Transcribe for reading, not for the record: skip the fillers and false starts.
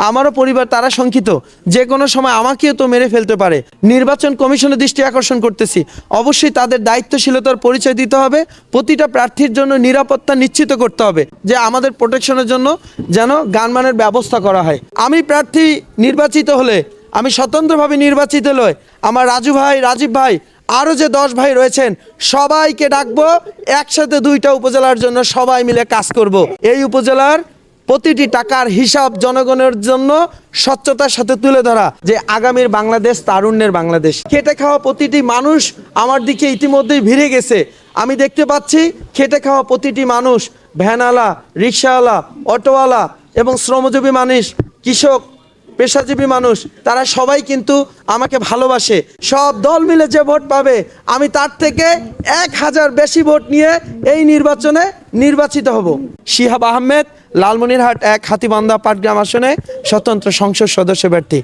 আমারও পরিবার তারা শঙ্কিত, যে কোনো সময় আমাকেও তো মেরে ফেলতে পারে। নির্বাচন কমিশনের দৃষ্টি আকর্ষণ করতেছি, অবশ্যই তাদের দায়িত্বশীলতার পরিচয় দিতে হবে। প্রতিটা প্রার্থীর জন্য নিরাপত্তা নিশ্চিত করতে হবে, যে আমাদের প্রোটেকশনের জন্য যেন গানমানের ব্যবস্থা করা হয়। আমি প্রার্থী নির্বাচিত হলে, আমি স্বতন্ত্রভাবে নির্বাচিত হলে আমার রাজু ভাই, রাজীব ভাই, আরও যে 10 ভাই রয়েছেন সবাইকে ডাকবো, একসাথে 2টা উপজেলার জন্য সবাই মিলে কাজ করব। এই উপজেলার প্রতিটি টাকার হিসাব জনগণের জন্য স্বচ্ছতার সাথে তুলে ধরা, যে আগামীর বাংলাদেশ তারুণ্যের বাংলাদেশ। খেটে খাওয়া প্রতিটি মানুষ আমার দিকে ইতিমধ্যেই ভিড়ে গেছে। আমি দেখতে পাচ্ছি খেটে খাওয়া প্রতিটি মানুষ, ভ্যানওয়ালা, রিক্সাওয়ালা, অটোওয়ালা এবং শ্রমজীবী মানুষ, কৃষক, পেশাজীবী মানুষ, তারা সবাই কিন্তু আমাকে ভালোবাসে। সব দল মিলে যে ভোট পাবে, আমি তার থেকে 1000 বেশি ভোট নিয়ে এই নির্বাচনে নির্বাচিত হব। শিহাব আহমেদ, লালমনিরহাট 1 হাতীবান্ধা পাটগ্রাম আসনে স্বতন্ত্র সংসদ সদস্য প্রার্থী।